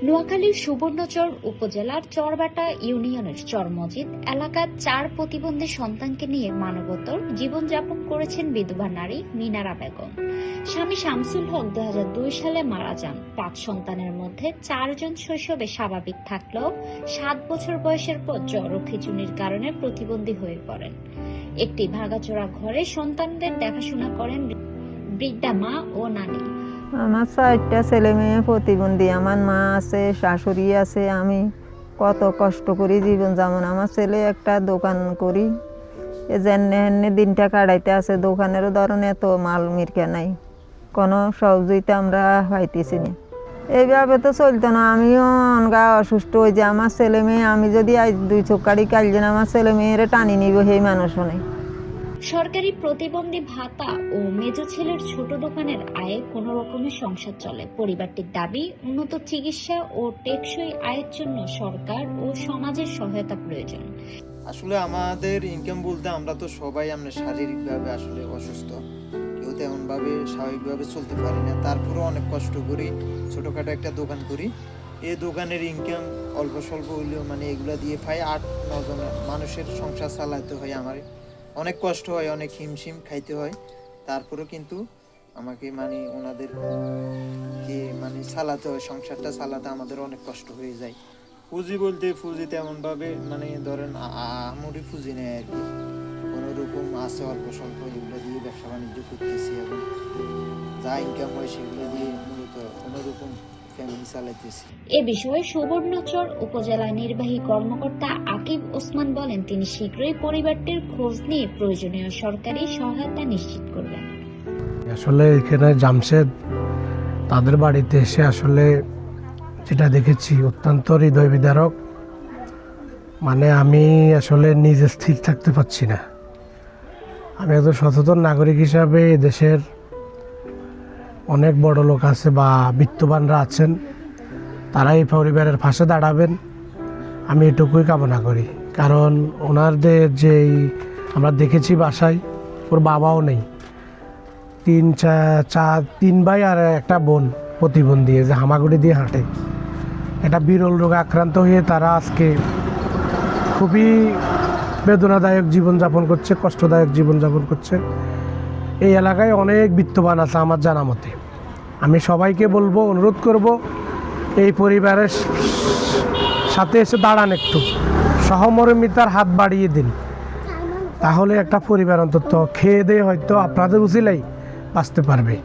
নোয়াখালীর সুবর্ণচর উপজেলার চরবাটা ইউনিয়নের চরমজিদ এলাকার 4 প্রতিবন্ধী সন্তানকে নিয়ে মানবতর জীবনযাপন করেছেন বিধবা নারী মিনারা বেগম। স্বামী শামসুল হক 2002 সালে মারা যান। 5 সন্তানের মধ্যে 4 জন শৈশবে স্বাভাবিক থাকলেও 7 বছর বয়সের পর জ্বর ও খিঁচুনির কারণে প্রতিবন্ধী হয়ে পড়েন। একটি ভাঙাচোরা ঘরে সন্তানদের দেখাশোনা করেন বৃদ্ধা মা ও নানি। আমার 4টা ছেলে মেয়ে প্রতিবন্ধী, আমার মা আছে, শাশুড়ি আছে। আমি কত কষ্ট করি জীবন যেমন। আমার ছেলে একটা দোকান করি, এ জেনে দিনটা কাটাইতে আছে। দোকানেরও ধরুন এত মাল মিরকা নাই, কোনো সহযোগিতা আমরা পাইতেছি না। এইভাবে তো চলতো না। আমিও অনগা অসুস্থ হয়ে যে আমার ছেলে মেয়ে, আমি যদি আজ 2 চোখ কাড়ি কালছেন আমার ছেলে মেয়েরা টানি নিব, সেই মানুষও নেই। সরকারি প্রতিবন্ধী ভাতা ও মেজ ছেলের ছোট দোকানের আয়ে কোনো রকমের সংসার চলে। পরিবারটির দাবি, উন্নত চিকিৎসা ও টেকসই আয়ের জন্য সরকার ও সমাজের সহায়তা প্রয়োজন। আসলে আমাদের ইনকাম বলতে আমরা তো সবাই আমরা শারীরিকভাবে আসলে অসুস্থ, কেউ তেমনভাবে স্বাভাবিকভাবে চলতে পারি না। তারপরেও অনেক কষ্ট করি, ছোটোখাটো একটা দোকান করি। এই দোকানের ইনকাম অল্প স্বল্প হইলেও এগুলা দিয়ে পাই 8-9 জন মানুষের সংসার চালাতে হয়। আমার অনেক কষ্ট হয়, অনেক হিমশিম খাইতে হয়। তারপরেও কিন্তু আমাকে ওনাদেরকে চালাতে হয়, সংসারটা চালাতে আমাদের অনেক কষ্ট হয়ে যায়। পুঁজি বলতে পুঁজি তেমনভাবে ধরেন আহামরি পুঁজি নেই আর কি। কোনো রকম আছে অল্প স্বল্প, এগুলো দিয়ে ব্যবসা বাণিজ্য করতেছি এবং যা ইনকাম হয় সেগুলো দিয়ে মূলত কোনো রকম ফ্যামিলি চালাইতেছি। এ বিষয়ে সুবর্ণচর উপজেলা নির্বাহী কর্মকর্তা আকিব ওসমান বলেন, তিনি শীঘ্রই পরিবারটির খোঁজ নিয়ে প্রয়োজনীয় সরকারি সহায়তা নিশ্চিত করবেন। আসলে এখানে জামশেদ তাদের বাড়িতে এসে আসলে যেটা দেখেছি অত্যন্ত হৃদয় বিদারক। আমি আসলে নিজে স্থির থাকতে পারছি না। আমি একজন সচেতন নাগরিক হিসাবে দেশের অনেক বড় লোক আছে বা বিত্তবানরা আছেন, তারা এই পরিবারের পাশে দাঁড়াবেন, আমি এটুকুই কামনা করি। কারণ ওনাদের যেই আমরা দেখেছি বাসায়, ওর বাবাও নেই, 3 ভাই আর একটা বোন প্রতিবন্ধী, যে হামাগুড়ি দিয়ে হাঁটে। একটা বিরল রোগে আক্রান্ত হয়ে তারা আজকে খুবই বেদনাদায়ক জীবনযাপন করছে, কষ্টদায়ক জীবনযাপন করছে। এই এলাকায় অনেক বিত্তবান আছে আমার জানা মতে। আমি সবাইকে বলবো, অনুরোধ করব, এই পরিবারের সাথে এসে দাঁড়ান, একটু সহমর্মিতার হাত বাড়িয়ে দিন। তাহলে একটা পরিবার অন্তত খেয়ে দিয়ে হয়তো আপনাদের উচিলাই বাঁচতে পারবে।